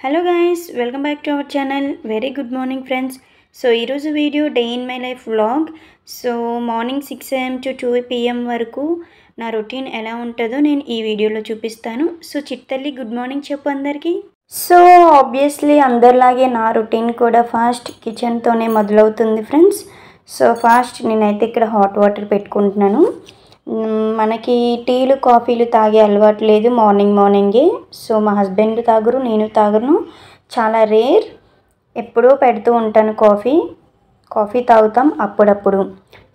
Hello guys, welcome back to our channel. Very good morning friends. So ఈరోజు video day in my life vlog. So morning 6 AM to 2 PM వరకు నా routine ఎలా ఉంటుందో నేను ఈ వీడియోలో చూపిస్తాను. సో చిట్టల్లి గుడ్ మార్నింగ్ చెప్పు అందరికీ. సో ఆబ్వియస్లీ అందరిలాగే నా రొటీన్ కూడా ఫాస్ట్ కిచెన్తోనే మొదలవుతుంది ఫ్రెండ్స్. సో ఫాస్ట్ నేనైతే ఇక్కడ హాట్ వాటర్ పెట్టుకుంటున్నాను. మనకి టీలు కాఫీలు తాగే అలవాటు లేదు మార్నింగే. సో మా హస్బెండ్ తాగరు, నేను తాగను, చాలా రేర్. ఎప్పుడో పెడుతూ ఉంటాను కాఫీ తాగుతాం అప్పుడప్పుడు.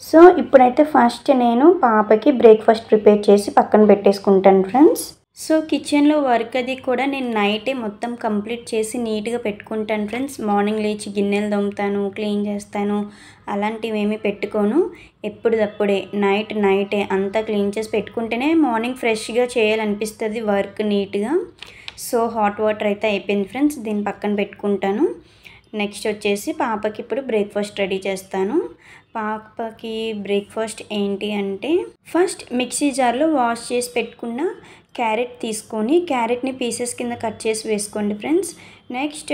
సో ఇప్పుడైతే ఫస్ట్ నేను పాపకి బ్రేక్ఫాస్ట్ ప్రిపేర్ చేసి పక్కన పెట్టేసుకుంటాను ఫ్రెండ్స్. సో కిచెన్లో వర్క్ అది కూడా నేను నైటే మొత్తం కంప్లీట్ చేసి నీట్గా పెట్టుకుంటాను ఫ్రెండ్స్. మార్నింగ్ లేచి గిన్నెలు తోముతాను, క్లీన్ చేస్తాను, అలాంటివి ఏమీ పెట్టుకోను. ఎప్పుడప్పుడే నైటే అంతా క్లీన్ చేసి పెట్టుకుంటేనే మార్నింగ్ ఫ్రెష్గా చేయాలనిపిస్తుంది వర్క్ నీట్గా. సో హాట్ వాటర్ అయితే అయిపోయింది ఫ్రెండ్స్, దీన్ని పక్కన పెట్టుకుంటాను. నెక్స్ట్ వచ్చేసి పాపకి ఇప్పుడు బ్రేక్ఫాస్ట్ రెడీ చేస్తాను. పాపకి బ్రేక్ఫాస్ట్ ఏంటి అంటే, ఫస్ట్ మిక్సీ జార్లో వాష్ చేసి పెట్టుకున్న క్యారెట్ తీసుకొని క్యారెట్ని పీసెస్ కింద కట్ చేసి వేసుకోండి ఫ్రెండ్స్. నెక్స్ట్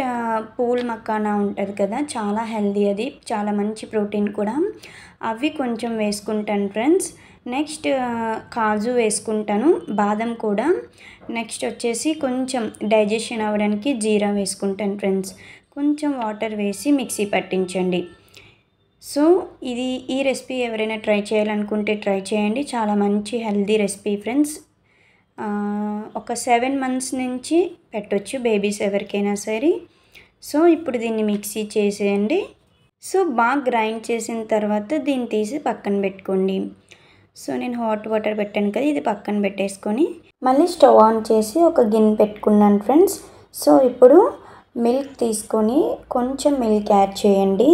పూల్ మకానా ఉంటుంది కదా, చాలా హెల్దీ, అది చాలా మంచి ప్రోటీన్ కూడా, అవి కొంచెం వేసుకుంటాను ఫ్రెండ్స్. నెక్స్ట్ కాజు వేసుకుంటాను, బాదం కూడా. నెక్స్ట్ వచ్చేసి కొంచెం డైజెషన్ అవ్వడానికి జీరా వేసుకుంటాను ఫ్రెండ్స్. కొంచెం వాటర్ వేసి మిక్సీ పట్టించండి. సో ఈ రెసిపీ ఎవరైనా ట్రై చేయాలనుకుంటే ట్రై చేయండి, చాలా మంచి హెల్దీ రెసిపీ ఫ్రెండ్స్. ఒక 7 months నుంచి పెట్టొచ్చు బేబీస్ ఎవరికైనా సరే. సో ఇప్పుడు దీన్ని మిక్సీ చేసేయండి. సో బాగా గ్రైండ్ చేసిన తర్వాత దీన్ని తీసి పక్కన పెట్టుకోండి. సో నేను హాట్ వాటర్ పెట్టాను కదా, ఇది పక్కన పెట్టేసుకొని మళ్ళీ స్టవ్ ఆన్ చేసి ఒక గిన్నె పెట్టుకున్నాను ఫ్రెండ్స్. సో ఇప్పుడు మిల్క్ తీసుకొని కొంచెం మిల్క్ యాడ్ చేయండి.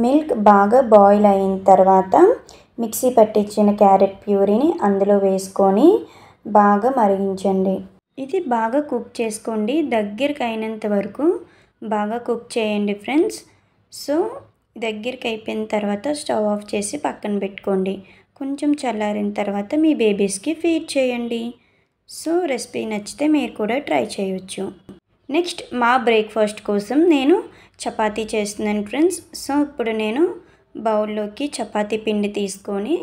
మిల్క్ బాగా బాయిల్ అయిన తర్వాత మిక్సీ పట్టించిన క్యారెట్ ప్యూరీని అందులో వేసుకొని బాగా మరిగించండి. ఇది బాగా కుక్ చేసుకోండి, దగ్గరికి అయినంత వరకు బాగా కుక్ చేయండి ఫ్రెండ్స్. సో దగ్గరికి అయిపోయిన తర్వాత స్టవ్ ఆఫ్ చేసి పక్కన పెట్టుకోండి. కొంచెం చల్లారిన తర్వాత మీ బేబీస్కి ఫీడ్ చేయండి. సో రెసిపీ నచ్చితే మీరు కూడా ట్రై చేయొచ్చు. నెక్స్ట్ మా బ్రేక్ఫాస్ట్ కోసం నేను చపాతీ చేస్తున్నాను ఫ్రెండ్స్. సో ఇప్పుడు నేను బౌల్లోకి చపాతీ పిండి తీసుకొని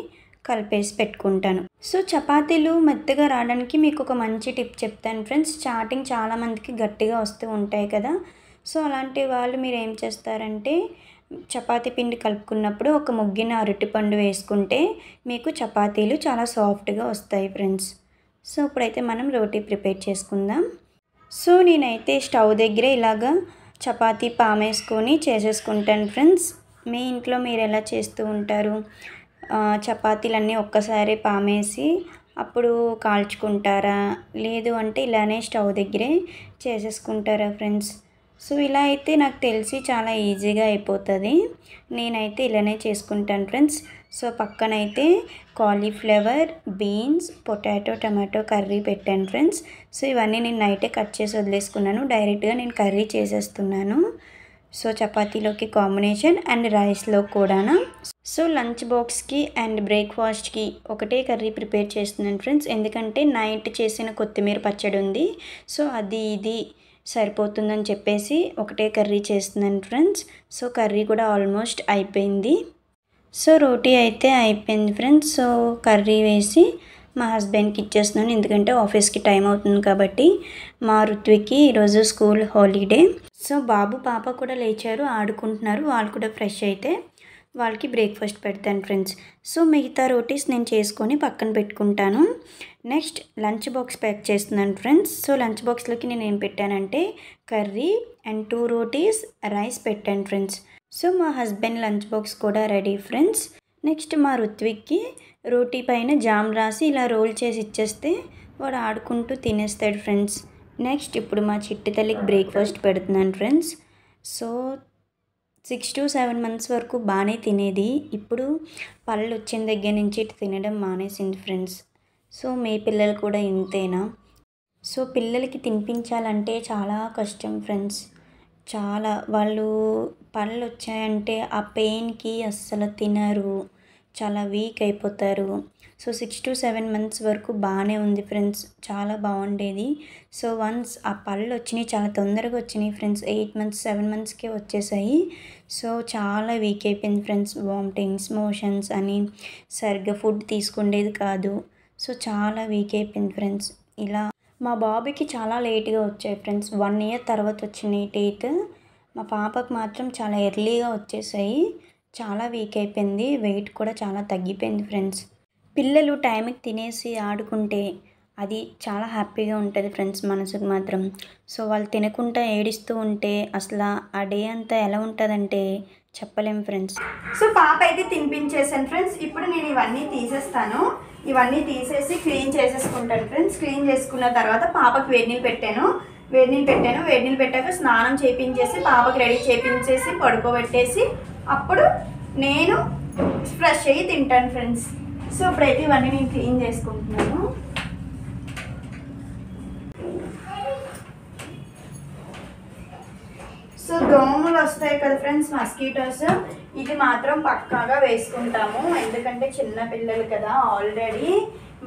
కలిపేసి పెట్టుకుంటాను. సో చపాతీలు మెత్తగా రావడానికి మీకు ఒక మంచి టిప్ చెప్తాను ఫ్రెండ్స్. స్టార్టింగ్ చాలామందికి గట్టిగా వస్తూ ఉంటాయి కదా. సో అలాంటి వాళ్ళు మీరు ఏం చేస్తారంటే, చపాతీ పిండి కలుపుకున్నప్పుడు ఒక ముగ్గిన అరటిపండు వేసుకుంటే మీకు చపాతీలు చాలా సాఫ్ట్గా వస్తాయి ఫ్రెండ్స్. సో ఇప్పుడైతే మనం రోటీ ప్రిపేర్ చేసుకుందాం. సో నేనైతే స్టవ్ దగ్గర ఇలాగా చపాతీ పామేసుకొని చేసేసుకుంటాను ఫ్రెండ్స్. మీ ఇంట్లో మీరు ఎలా చేస్తూ ఉంటారు? చపాతీలన్నీ ఒక్కసారి పామేసి అప్పుడు కాల్చుకుంటారా, లేదు అంటే ఇలానే స్టవ్ దగ్గరే చేసేసుకుంటారా ఫ్రెండ్స్? సో ఇలా అయితే నాకు తెలిసి చాలా ఈజీగా అయిపోతుంది. నేనైతే ఇలానే చేసుకుంటాను ఫ్రెండ్స్. సో పక్కనైతే cauliflower, beans, potato, tomato curry పెట్టాను ఫ్రెండ్స్. సో ఇవన్నీ నేను నైటే కట్ చేసి వదిలేసుకున్నాను, డైరెక్ట్గా నేను కర్రీ చేసేస్తున్నాను. సో చపాతీలోకి కాంబినేషన్ అండ్ రైస్లో కూడానా. సో లంచ్ బాక్స్కి అండ్ బ్రేక్ఫాస్ట్కి ఒకటే కర్రీ ప్రిపేర్ చేస్తున్నాను ఫ్రెండ్స్, ఎందుకంటే నైట్ చేసిన కొత్తిమీర పచ్చడి ఉంది. సో ఇది సరిపోతుందని చెప్పేసి ఒకటే కర్రీ చేస్తున్నాను ఫ్రెండ్స్. సో కర్రీ కూడా ఆల్మోస్ట్ అయిపోయింది. సో రోటీ అయితే అయిపోయింది ఫ్రెండ్స్. సో కర్రీ వేసి మా హస్బెండ్కి ఇచ్చేస్తున్నాను, ఎందుకంటే ఆఫీస్కి టైం అవుతుంది కాబట్టి. మా ఋత్విక్కి ఈరోజు స్కూల్ హాలిడే. సో బాబు పాప కూడా లేచారు, ఆడుకుంటున్నారు. వాళ్ళు కూడా ఫ్రెష్ అయితే వాళ్ళకి బ్రేక్ఫాస్ట్ పెడతాను ఫ్రెండ్స్. సో మిగతా రోటీస్ నేను చేసుకొని పక్కన పెట్టుకుంటాను. నెక్స్ట్ లంచ్ బాక్స్ ప్యాక్ చేస్తున్నాను ఫ్రెండ్స్. సో లంచ్ బాక్స్లోకి నేను ఏం పెట్టానంటే కర్రీ అండ్ 2 రోటీస్, రైస్ పెట్టాను ఫ్రెండ్స్. సో మా హస్బెండ్ లంచ్ బాక్స్ కూడా రెడీ ఫ్రెండ్స్. నెక్స్ట్ మా ఋత్విక్కి రోటీ పైన జామ్ రాసి ఇలా రోల్ చేసి ఇచ్చేస్తే వాడు ఆడుకుంటూ తినేస్తాడు ఫ్రెండ్స్. నెక్స్ట్ ఇప్పుడు మా చిట్టి తల్లికి బ్రేక్ఫాస్ట్ పెడుతున్నాను ఫ్రెండ్స్. సో 6 to 7 months వరకు బాగానే తినేది, ఇప్పుడు పళ్ళు వచ్చిన దగ్గర నుంచి తినడం మానేసింది ఫ్రెండ్స్. సో మీ పిల్లలు కూడా ఇంతేనా? సో పిల్లలకి తినిపించాలంటే చాలా కష్టం ఫ్రెండ్స్. చాలా, వాళ్ళు పళ్ళు వచ్చాయంటే ఆ పెయిన్కి అస్సలు తినరు, చాలా వీక్ అయిపోతారు. సో 6 to 7 మంత్స్ వరకు బాగానే ఉంది ఫ్రెండ్స్, చాలా బాగుండేది. సో వన్స్ ఆ పళ్ళు వచ్చినాయి, చాలా తొందరగా వచ్చినాయి ఫ్రెండ్స్. 8 మంత్స్ 7 మంత్స్కే వచ్చేసాయి. సో చాలా వీక్ అయిపోయింది ఫ్రెండ్స్. వామిటింగ్స్, మోషన్స్ అని, సరిగ్గా ఫుడ్ తీసుకుండేది కాదు. సో చాలా వీక్ అయిపోయింది ఫ్రెండ్స్. ఇలా మా బాబుకి చాలా లేట్గా వచ్చాయి ఫ్రెండ్స్. 1 year తర్వాత వచ్చినాయి టీత్. మా పాపకు మాత్రం చాలా ఎర్లీగా వచ్చేసాయి. చాలా వీక్ అయిపోయింది, వెయిట్ కూడా చాలా తగ్గిపోయింది ఫ్రెండ్స్. పిల్లలు టైంకి తినేసి ఆడుకుంటే అది చాలా హ్యాపీగా ఉంటుంది ఫ్రెండ్స్ మనసుకు మాత్రం. సో వాళ్ళు తినకుండా ఏడుస్తూ ఉంటే అసలు ఆ డే అంతా ఎలా ఉంటుందంటే చెప్పలేం ఫ్రెండ్స్. సో పాప అయితే తినిపించేసాను ఫ్రెండ్స్. ఇప్పుడు నేను ఇవన్నీ తీసేస్తాను. ఇవన్నీ తీసేసి క్లీన్ చేసేసుకుంటాను ఫ్రెండ్స్. క్లీన్ చేసుకున్న తర్వాత పాపకి వేడి నీళ్ళు పెట్టాను. వేడి నీళ్ళు పెట్టాక స్నానం చేయించేసి పాపకి రెడీ చేయించేసి పడుకోబెట్టేసి అప్పుడు నేను ఫ్రెష్ అయ్యి తింటాను ఫ్రెండ్స్. సో ఇప్పుడైతే ఇవన్నీ నేను క్లీన్ చేసుకుంటున్నాను. సో దోమలు వస్తాయి కదా ఫ్రెండ్స్, మస్కిటోస్, ఇది మాత్రం పక్కాగా వేసుకుంటాము. ఎందుకంటే చిన్న పిల్లలు కదా, ఆల్రెడీ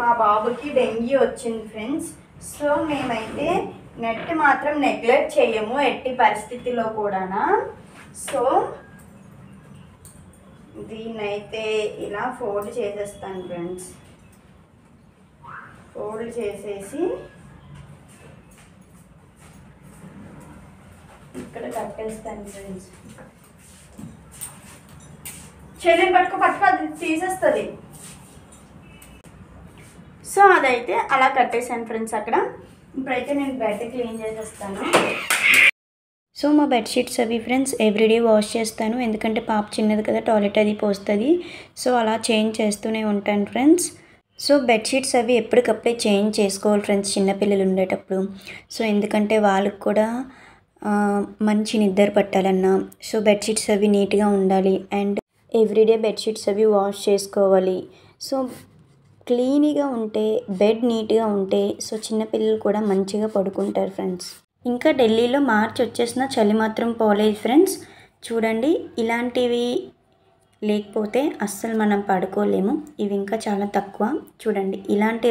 మా బాబుకి డెంగ్యూ వచ్చింది ఫ్రెండ్స్. సో మేమైతే నెట్ మాత్రం నెగ్లెక్ట్ చేయము ఎట్టి పరిస్థితిలో కూడా. సో దీన్నైతే ఇలా ఫోల్డ్ చేసేస్తాను ఫ్రెండ్స్. ఫోల్డ్ చేసేసి ఇక్కడ కట్టేస్తాను ఫ్రెండ్స్. చెల్లి పట్టుకో అది తీసేస్తుంది. సో అదైతే అలా కట్టేసాను ఫ్రెండ్స్ అక్కడ. ఇప్పుడైతే నేను బెడ్ క్లీన్ చేసేస్తాను. సో మా బెడ్షీట్స్ అవి ఫ్రెండ్స్ ఎవ్రీడే వాష్ చేస్తాను. ఎందుకంటే పాప చిన్నది కదా, టాయిలెట్ అది పోస్తుంది. సో అలా చేంజ్ చేస్తూనే ఉంటాను ఫ్రెండ్స్. సో బెడ్షీట్స్ అవి ఎప్పటికప్పుడే చేంజ్ చేసుకోవాలి ఫ్రెండ్స్ చిన్నపిల్లలు ఉండేటప్పుడు. సో ఎందుకంటే వాళ్ళకు కూడా మంచి నిద్ర పట్టాలన్నా సో బెడ్షీట్స్ అవి నీట్గా ఉండాలి. అండ్ ఎవ్రీడే బెడ్షీట్స్ అవి వాష్ చేసుకోవాలి. సో క్లీన్గా ఉంటే, బెడ్ నీట్గా ఉంటే సో చిన్నపిల్లలు కూడా మంచిగా పడుకుంటారు ఫ్రెండ్స్. ఇంకా ఢిల్లీలో మార్చి వచ్చేసిన చలి మాత్రం పోలేదు ఫ్రెండ్స్. చూడండి, ఇలాంటివి లేకపోతే అస్సలు మనం పడుకోలేము. ఇవి ఇంకా చాలా తక్కువ. చూడండి, ఇలాంటి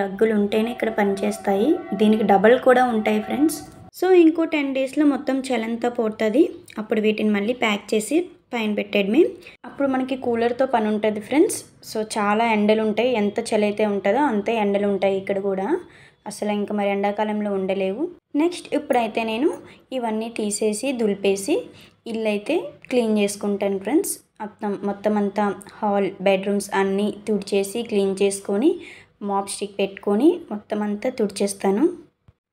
రగ్గులు ఉంటేనే ఇక్కడ పనిచేస్తాయి. దీనికి డబల్ కూడా ఉంటాయి ఫ్రెండ్స్. సో ఇంకో 10 daysలో మొత్తం చలంతా పోతుంది. అప్పుడు వీటిని మళ్ళీ ప్యాక్ చేసి పైన పెట్టేయడమే. అప్పుడు మనకి కూలర్తో పని ఉంటుంది ఫ్రెండ్స్. సో చాలా ఎండలు ఉంటాయి. ఎంత చలి అయితే ఉంటుందో అంతే ఎండలు ఉంటాయి ఇక్కడ కూడా. అసలు ఇంకా మరి ఎండాకాలంలో ఉండలేవు. నెక్స్ట్ ఇప్పుడైతే నేను ఇవన్నీ తీసేసి దులిపేసి ఇల్లు అయితే క్లీన్ చేసుకుంటాను ఫ్రెండ్స్. మొత్తం అంతా హాల్, బెడ్రూమ్స్ అన్నీ తుడిచేసి క్లీన్ చేసుకొని మాప్ స్టిక్ పెట్టుకొని మొత్తం అంతా తుడిచేస్తాను.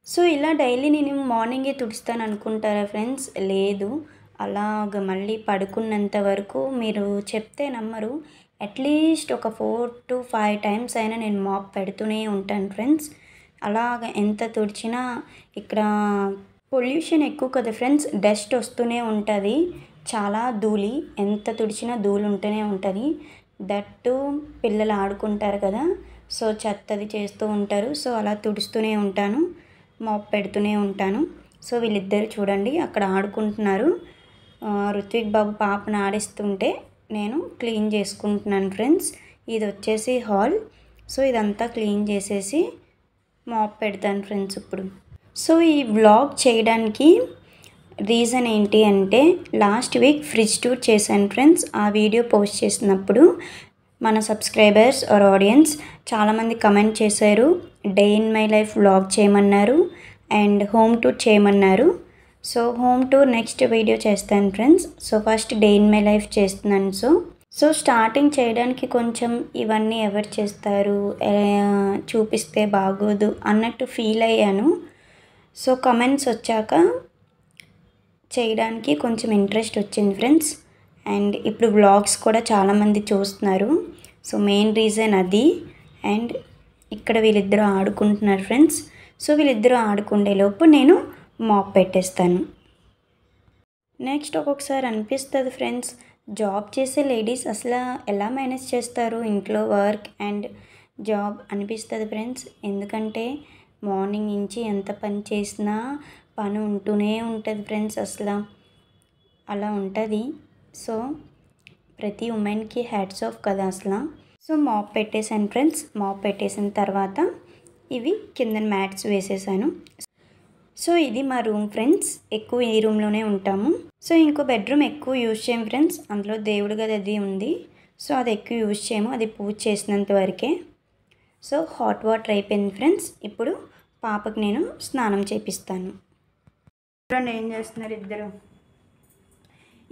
సో ఇలా డైలీ నేను మార్నింగే తుడుస్తాను అనుకుంటారా ఫ్రెండ్స్? లేదు, అలాగ మళ్ళీ పడుకున్నంత వరకు మీరు చెప్తే నమ్మరు. అట్లీస్ట్ ఒక 4 to 5 times అయినా నేను మాప్ పెడుతూనే ఉంటాను ఫ్రెండ్స్. అలాగ ఎంత తుడిచినా ఇక్కడ పొల్యూషన్ ఎక్కువ కదా ఫ్రెండ్స్, డస్ట్ వస్తూనే ఉంటుంది. చాలా ధూళి, ఎంత తుడిచినా ధూళి ఉంటూనే ఉంటుంది. దట్టు పిల్లలు ఆడుకుంటారు కదా, సో చెత్తది చేస్తూ ఉంటారు. సో అలా తుడుస్తూనే ఉంటాను, మాప్ పెడుతూనే ఉంటాను. సో వీళ్ళిద్దరు చూడండి అక్కడ ఆడుకుంటున్నారు. రుత్విక్ బాబు పాపను ఆడిస్తుంటే నేను క్లీన్ చేసుకుంటున్నాను ఫ్రెండ్స్. ఇది వచ్చేసి హాల్. సో ఇదంతా క్లీన్ చేసేసి మాప్ పెడతాను ఫ్రెండ్స్ ఇప్పుడు. సో ఈ వ్లాగ్ చేయడానికి రీజన్ ఏంటి అంటే, లాస్ట్ వీక్ ఫ్రిడ్జ్ టూర్ చేశాను ఫ్రెండ్స్. ఆ వీడియో పోస్ట్ చేసినప్పుడు మన సబ్స్క్రైబర్స్ ఆర్ ఆడియన్స్ చాలామంది కమెంట్ చేశారు, day in my life vlog చేయమన్నారు అండ్ హోమ్ టూర్ చేయమన్నారు. So home tour next video చేస్తాను friends. So first day in my life చేస్తున్నాను. సో స్టార్టింగ్ చేయడానికి కొంచెం ఇవన్నీ ఎవరు చేస్తారు, చూపిస్తే బాగోదు అన్నట్టు ఫీల్ అయ్యాను. సో కమెంట్స్ వచ్చాక చేయడానికి కొంచెం ఇంట్రెస్ట్ వచ్చింది ఫ్రెండ్స్. అండ్ ఇప్పుడు వ్లాగ్స్ కూడా చాలామంది చూస్తున్నారు. సో మెయిన్ రీజన్ అది. అండ్ ఇక్కడ వీళ్ళిద్దరూ ఆడుకుంటున్నారు ఫ్రెండ్స్. సో వీళ్ళిద్దరూ ఆడుకునేలోపు నేను మాప్ పెట్టేస్తాను. నెక్స్ట్ ఒక్కొక్కసారి అనిపిస్తుంది ఫ్రెండ్స్, జాబ్ చేసే లేడీస్ అసలు ఎలా మేనేజ్ చేస్తారు ఇంట్లో వర్క్ అండ్ జాబ్ అనిపిస్తుంది ఫ్రెండ్స్. ఎందుకంటే మార్నింగ్ నుంచి ఎంత పని చేసినా పని ఉంటూనే ఉంటుంది ఫ్రెండ్స్. అసలు అలా ఉంటుంది. సో ప్రతి ఉమెన్కి హ్యాట్స్ ఆఫ్ కదా అసలు. సో మాప్ పెట్టేశాను ఫ్రెండ్స్. మాప్ పెట్టేసిన తర్వాత ఇవి కింద మ్యాట్స్ వేసేసాను. సో ఇది మా రూమ్ ఫ్రెండ్స్. ఎక్కువ ఈ రూమ్లోనే ఉంటాము. సో ఇంకో బెడ్రూమ్ ఎక్కువ యూజ్ చేయం ఫ్రెండ్స్. అందులో దేవుడి గది అది ఉంది. సో అది ఎక్కువ యూజ్ చేయము, అది పూజ చేసినంత వరకే. సో హాట్ వాటర్ అయిపోయింది ఫ్రెండ్స్. ఇప్పుడు పాపకి నేను స్నానం చేపిస్తాను. చూడండి ఏం చేస్తున్నారు ఇద్దరు.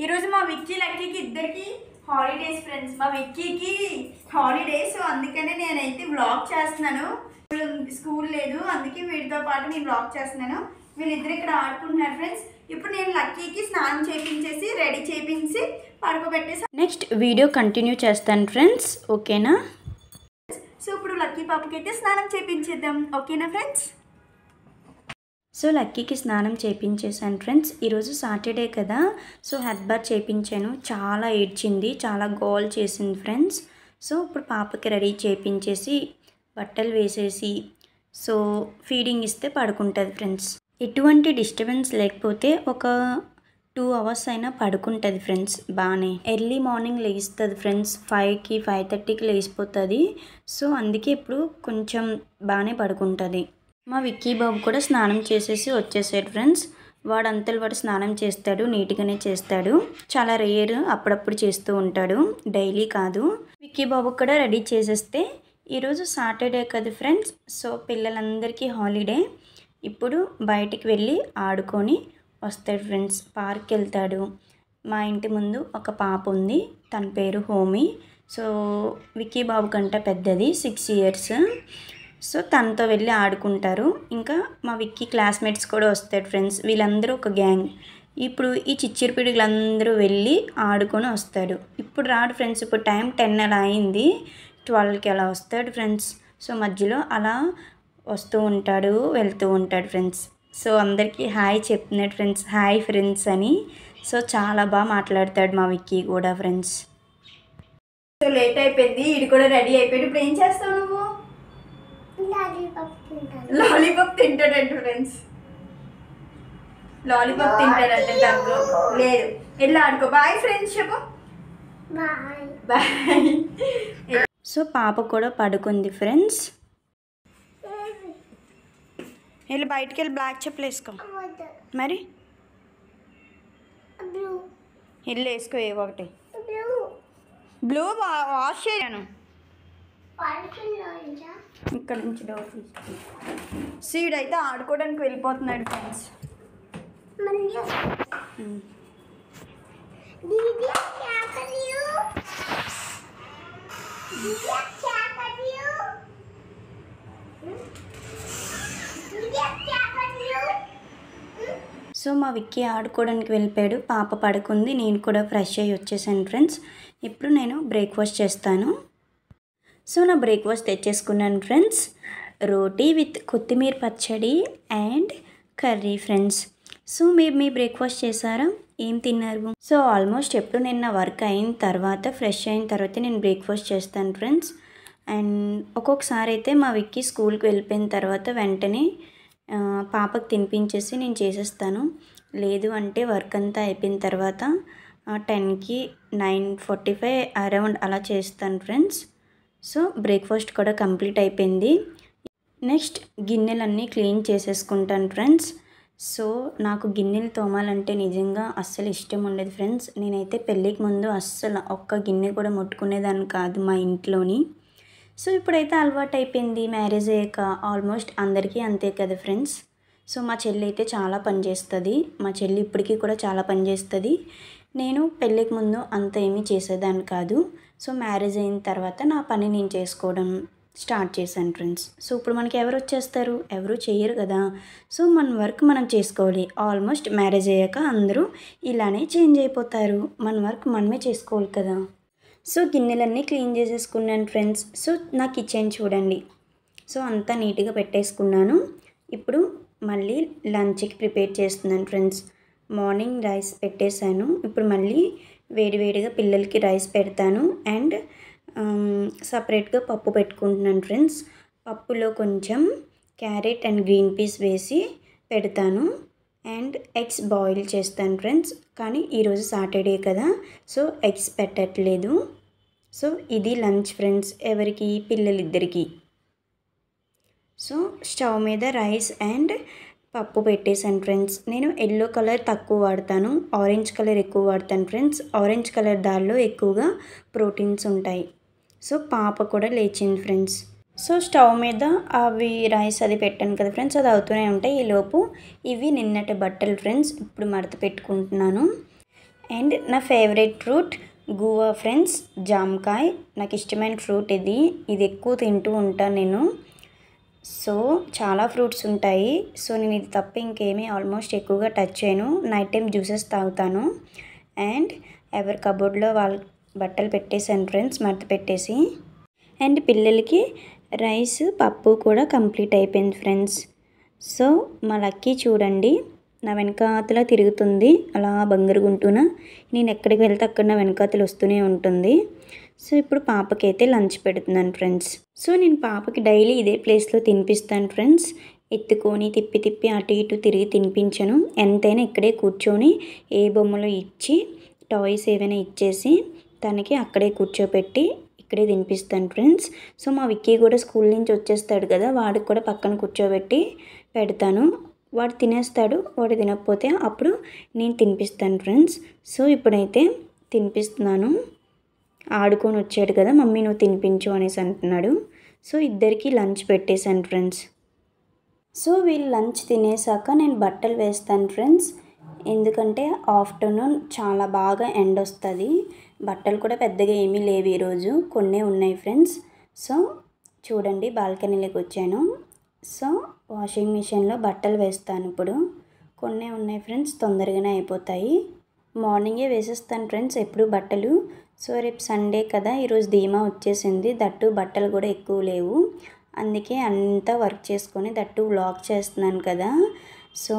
ఈరోజు మా విక్కీ లక్కీకి ఇద్దరికి హాలిడేస్ ఫ్రెండ్స్. మా విక్కీకి హాలిడేస్, అందుకనే నేనైతే వ్లాగ్ చేస్తున్నాను. స్కూల్ లేదు, అందుకే వీడితో పాటు నేను వ్లాగ్ చేస్తున్నాను. వీళ్ళిద్దరు ఇక్కడ ఆడుకుంటున్నారు ఫ్రెండ్స్. ఇప్పుడు నేను లక్కీకి స్నానం చేయించేసి రెడీ చేయించి పడుకోబెట్టేసి నెక్స్ట్ వీడియో కంటిన్యూ చేస్తాను ఫ్రెండ్స్. ఓకేనా? సో ఇప్పుడు లక్కీ పాపకి అయితే స్నానం చేయించేద్దాం. ఓకేనా ఫ్రెండ్స్? సో లక్కీకి స్నానం చేయించేసాను ఫ్రెండ్స్. ఈరోజు సాటర్డే కదా, సో హెడ్ బాత్ చేయించాను. చాలా ఏడ్చింది, చాలా గోల్ చేసింది ఫ్రెండ్స్. సో ఇప్పుడు పాపకి రెడీ చేయించేసి బట్టలు వేసేసి సో ఫీడింగ్ ఇస్తే పడుకుంటుంది ఫ్రెండ్స్. ఎటువంటి డిస్టర్బెన్స్ లేకపోతే ఒక 2 అవర్స్ అయినా పడుకుంటుంది ఫ్రెండ్స్. బాగానే ఎర్లీ మార్నింగ్ లేస్తుంది ఫ్రెండ్స్. 5కి 5:30కి లేచిపోతుంది. సో అందుకే ఇప్పుడు కొంచెం బాగానే పడుకుంటుంది. మా విక్కీ బాబు కూడా స్నానం చేసేసి వచ్చేసాడు ఫ్రెండ్స్. వాడంతలో వాడు స్నానం చేస్తాడు, నీట్గానే చేస్తాడు. చాలా రేర్, అప్పుడప్పుడు చేస్తూ ఉంటాడు, డైలీ కాదు. విక్కీ బాబు కూడా రెడీ చేసేస్తే ఈరోజు సాటర్డే కదా ఫ్రెండ్స్. సో పిల్లలందరికీ హాలిడే. ఇప్పుడు బయటికి వెళ్ళి ఆడుకొని వస్తాడు ఫ్రెండ్స్. పార్క్కి వెళ్తాడు. మా ఇంటి ముందు ఒక పాప ఉంది, తన పేరు హోమీ. సో విక్కీ బాబు కంటే పెద్దది, 6 ఇయర్స్. సో తనతో వెళ్ళి ఆడుకుంటారు. ఇంకా మా విక్కీ క్లాస్మేట్స్ కూడా వస్తాడు ఫ్రెండ్స్. వీళ్ళందరూ ఒక గ్యాంగ్. ఇప్పుడు ఈ చిచ్చిరి పిడుగులందరూ వెళ్ళి ఆడుకొని వస్తాడు. ఇప్పుడు రాడు ఫ్రెండ్స్. ఇప్పుడు టైం 10 అలా అయింది. 12కి అలా వస్తాడు ఫ్రెండ్స్. సో మధ్యలో అలా వస్తూ ఉంటాడు, వెళ్తూ ఉంటాడు ఫ్రెండ్స్. సో అందరికీ హాయ్ చెప్తున్నాడు ఫ్రెండ్స్, హాయ్ ఫ్రెండ్స్ అని. సో చాలా బాగా మాట్లాడతాడు మా విక్కీ కూడా ఫ్రెండ్స్. సో లేట్ అయిపోయింది, ఇది కూడా రెడీ అయిపోయాడు. ఇప్పుడు ఏం చేస్తావు నువ్వు? లాలీపాప్ తింటాడంట ఫ్రెండ్స్. లాలీపాప్ తింటాడంట. దగ్గర లేదు, వెళ్ళి ఆడుకో. బాయ్ ఫ్రెండ్స్ చెప్పు. బాయ్. సో పాప కూడా పడుకుంది ఫ్రెండ్స్. వెళ్ళి బయటికి వెళ్ళి బ్లాక్ చెప్పులు వేసుకో. మరి వెళ్ళి వేసుకో ఏ ఒకటి. బ్లూ వాష్ చేయను. ఇక్కడ నుంచి డోర్ తీసుకు. సీడ్ అయితే ఆడుకోవడానికి వెళ్ళిపోతున్నాడు ఫ్రెండ్స్. సో మా విక్కీ ఆడుకోవడానికి వెళ్ళిపోయాడు, పాప పడుకుంది. నేను కూడా ఫ్రెష్ అయ్యి వచ్చేసాను ఫ్రెండ్స్. ఇప్పుడు నేను బ్రేక్ఫాస్ట్ చేస్తాను. సో నా బ్రేక్ఫాస్ట్ తెచ్చేసుకున్నాను ఫ్రెండ్స్. రోటీ విత్ కొత్తిమీర పచ్చడి అండ్ కర్రీ ఫ్రెండ్స్. సో మీరు మీ బ్రేక్ఫాస్ట్ చేశారా? ఏం తిన్నారు? సో ఆల్మోస్ట్ ఎప్పుడు నేను నా వర్క్ అయిన తర్వాత ఫ్రెష్ అయిన తర్వాత నేను బ్రేక్ఫాస్ట్ చేస్తాను ఫ్రెండ్స్. అండ్ ఒక్కొక్కసారి అయితే మా విక్కీ స్కూల్కి వెళ్ళిపోయిన తర్వాత వెంటనే పాపకు తినిపించేసి నేను చేసేస్తాను. లేదు అంటే వర్క్ అంతా అయిపోయిన తర్వాత 10కి 9:45 అరౌండ్ అలా చేస్తాను ఫ్రెండ్స్. సో బ్రేక్ఫాస్ట్ కూడా కంప్లీట్ అయిపోయింది. నెక్స్ట్ గిన్నెలన్నీ క్లీన్ చేసేసుకుంటాను ఫ్రెండ్స్. సో నాకు గిన్నెలు తోమాలంటే నిజంగా అస్సలు ఇష్టం ఉండదు ఫ్రెండ్స్. నేనైతే పెళ్ళికి ముందు అస్సలు ఒక్క గిన్నె కూడా ముట్టుకునేదాన్ని కాదు మా ఇంట్లోని. సో ఇప్పుడైతే అలవాటు అయిపోయింది. మ్యారేజ్ అయ్యాక ఆల్మోస్ట్ అందరికీ అంతే కదా ఫ్రెండ్స్. సో మా చెల్లి అయితే చాలా పని చేస్తుంది. మా చెల్లి ఇప్పటికీ కూడా చాలా పని చేస్తుంది. నేను పెళ్ళికి ముందు అంత ఏమీ చేసేదాన్ని కాదు. సో మ్యారేజ్ అయిన తర్వాత నా పని నేను చేసుకోవడం స్టార్ట్ చేశాను ఫ్రెండ్స్. సో ఇప్పుడు మనకి ఎవరు వచ్చేస్తారు? ఎవరు చేయరు కదా. సో మన వర్క్ మనం చేసుకోవాలి. ఆల్మోస్ట్ మ్యారేజ్ అయ్యాక అందరూ ఇలానే చేంజ్ అయిపోతారు. మన వర్క్ మనమే చేసుకోవాలి కదా. సో గిన్నెలన్నీ క్లీన్ చేసేసుకున్నాను ఫ్రెండ్స్. సో నా కిచెన్ చూడండి. సో అంతా నీట్గా పెట్టేసుకున్నాను. ఇప్పుడు మళ్ళీ లంచ్కి ప్రిపేర్ చేస్తున్నాను ఫ్రెండ్స్. మార్నింగ్ రైస్ పెట్టేశాను. ఇప్పుడు మళ్ళీ వేడివేడిగా పిల్లలకి రైస్ పెడతాను. అండ్ సపరేట్గా పప్పు పెట్టుకుంటున్నాను ఫ్రెండ్స్. పప్పులో కొంచెం క్యారెట్ అండ్ గ్రీన్ పీస్ వేసి పెడతాను. అండ్ ఎగ్స్ బాయిల్ చేస్తాను ఫ్రెండ్స్. కానీ ఈరోజు సాటర్డే కదా, సో ఎగ్స్ పెట్టట్లేదు. సో ఇది లంచ్ ఫ్రెండ్స్, ఎవరికి, పిల్లలిద్దరికి. సో స్టవ్ మీద రైస్ అండ్ పప్పు పెట్టేశాను ఫ్రెండ్స్. నేను ఎల్లో కలర్ తక్కువ వాడతాను, ఆరెంజ్ కలర్ ఎక్కువ వాడతాను ఫ్రెండ్స్. ఆరెంజ్ కలర్ దాల్లో ఎక్కువగా ప్రోటీన్స్ ఉంటాయి. సో పాప కూడా లేచింది ఫ్రెండ్స్. సో స్టవ్ మీద అవి రైస్ అది పెట్టాను కదా ఫ్రెండ్స్, అది అవుతూనే ఉంటాయి. ఈలోపు ఇవి నిన్నటి బట్టలు ఫ్రెండ్స్, ఇప్పుడు మడత పెట్టుకుంటున్నాను. అండ్ నా ఫేవరెట్ ఫ్రూట్ గువా ఫ్రెండ్స్, జామకాయ. నాకు ఇష్టమైన ఫ్రూట్ ఇది ఎక్కువ తింటూ ఉంటాను నేను. సో చాలా ఫ్రూట్స్ ఉంటాయి. సో నేను ఇది తప్ప ఇంకేమీ ఆల్మోస్ట్ ఎక్కువగా టచ్ చేయను. నైట్ టైం జ్యూసెస్ తాగుతాను. అండ్ ఎవరి కబోర్డ్లో వాళ్ళ బట్టలు పెట్టేశాను ఫ్రెండ్స్, మడత పెట్టేసి. అండ్ పిల్లలకి రైస్ పప్పు కూడా కంప్లీట్ అయిపోయింది ఫ్రెండ్స్. సో మా లక్కీ చూడండి, నా వెనకాతల తిరుగుతుంది అలా బంగారుగుంటున్నా. నేను ఎక్కడికి వెళ్తే అక్కడ నా వెనకాతలు వస్తూనే ఉంటుంది. సో ఇప్పుడు పాపకైతే లంచ్ పెడుతున్నాను ఫ్రెండ్స్. సో నేను పాపకి డైలీ ఇదే ప్లేస్లో తినిపిస్తాను ఫ్రెండ్స్. ఎత్తుకొని తిప్పి తిప్పి అటు ఇటు తిరిగి తినిపించను. ఎంతైనా ఇక్కడే కూర్చొని ఏ బొమ్మలో ఇచ్చి టాయ్స్ ఏవైనా ఇచ్చేసి తనకి అక్కడే కూర్చోపెట్టి ఇక్కడే తినిపిస్తాను ఫ్రెండ్స్. సో మా విక్కీ కూడా స్కూల్ నుంచి వచ్చేస్తాడు కదా, వాడికి కూడా పక్కన కూర్చోబెట్టి పెడతాను. వాడు తినేస్తాడు, వాడు తినకపోతే అప్పుడు నేను తినిపిస్తాను ఫ్రెండ్స్. సో ఇప్పుడైతే తినిపిస్తున్నాను. ఆడుకొని వచ్చాడు కదా, మమ్మీ నువ్వు తినిపించు అనేసి అంటున్నాడు. సో ఇద్దరికి లంచ్ పెట్టేశాను ఫ్రెండ్స్. సో వీళ్ళు లంచ్ తినేసాక నేను బట్టలు వేస్తాను ఫ్రెండ్స్. ఎందుకంటే ఆఫ్టర్నూన్ చాలా బాగా ఎండ వస్తుంది. బట్టలు కూడా పెద్దగా ఏమీ లేవు ఈరోజు, కొన్నే ఉన్నాయి ఫ్రెండ్స్. సో చూడండి బాల్కనీలోకి వచ్చాను. సో వాషింగ్ మిషన్లో బట్టలు వేస్తాను ఇప్పుడు. కొన్నే ఉన్నాయి ఫ్రెండ్స్, తొందరగానే అయిపోతాయి. మార్నింగే వేసేస్తాను ఫ్రెండ్స్ ఎప్పుడు బట్టలు. సో రేపు సండే కదా, ఈరోజు ధీమా వచ్చేసింది. దట్టు బట్టలు కూడా ఎక్కువ లేవు, అందుకే అంతా వర్క్ చేసుకొని దట్టు వ్లాగ్ చేస్తున్నాను కదా, సో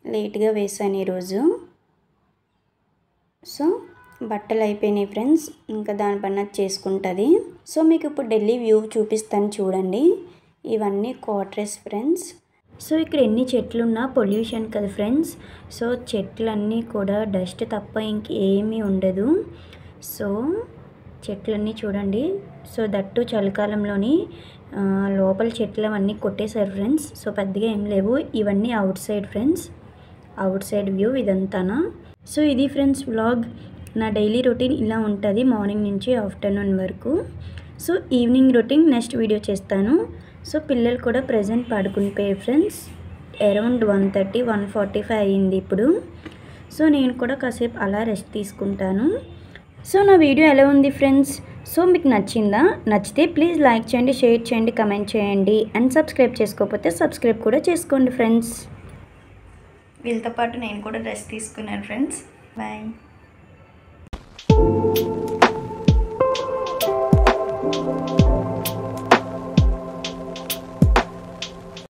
లేట్గా వేసాను ఈరోజు. సో బట్టలు అయిపోయినాయి ఫ్రెండ్స్, ఇంకా దాని పని చేసుకుంటుంది. సో మీకు ఇప్పుడు ఢిల్లీ వ్యూ చూపిస్తాను చూడండి. ఇవన్నీ క్వార్టర్స్ ఫ్రెండ్స్. సో ఇక్కడ ఎన్ని చెట్లున్నా పొల్యూషన్ కదా ఫ్రెండ్స్. సో చెట్లన్నీ కూడా డస్ట్ తప్ప ఇంకేమీ ఉండదు. సో చెట్లన్నీ చూడండి. సో దట్టు చలికాలంలోని లోపల చెట్లు అవన్నీ కొట్టేశారు ఫ్రెండ్స్. సో పెద్దగా ఏం లేవు. ఇవన్నీ outside friends, outside view ఇదంతానా. సో ఇది ఫ్రెండ్స్ వ్లాగ్. నా డైలీ రొటీన్ ఇలా ఉంటుంది మార్నింగ్ నుంచి ఆఫ్టర్నూన్ వరకు. So evening routine next video చేస్తాను. సో పిల్లలు కూడా ప్రజెంట్ పడుకునిపోయారు ఫ్రెండ్స్. అరౌండ్ 1:30, 1:45 అయ్యింది ఇప్పుడు. సో నేను కూడా కాసేపు అలా రెస్ట్ తీసుకుంటాను. సో నా వీడియో ఎలా ఉంది ఫ్రెండ్స్? సో మీకు నచ్చిందా? నచ్చితే ప్లీజ్ లైక్ చేయండి, షేర్ చేయండి, కమెంట్ చేయండి. అండ్ సబ్స్క్రైబ్ చేసుకోకపోతే సబ్స్క్రైబ్ కూడా చేసుకోండి ఫ్రెండ్స్. వీళ్ళతో పాటు నేను కూడా రెస్ట్ తీసుకున్నాను ఫ్రెండ్స్. బాయ్.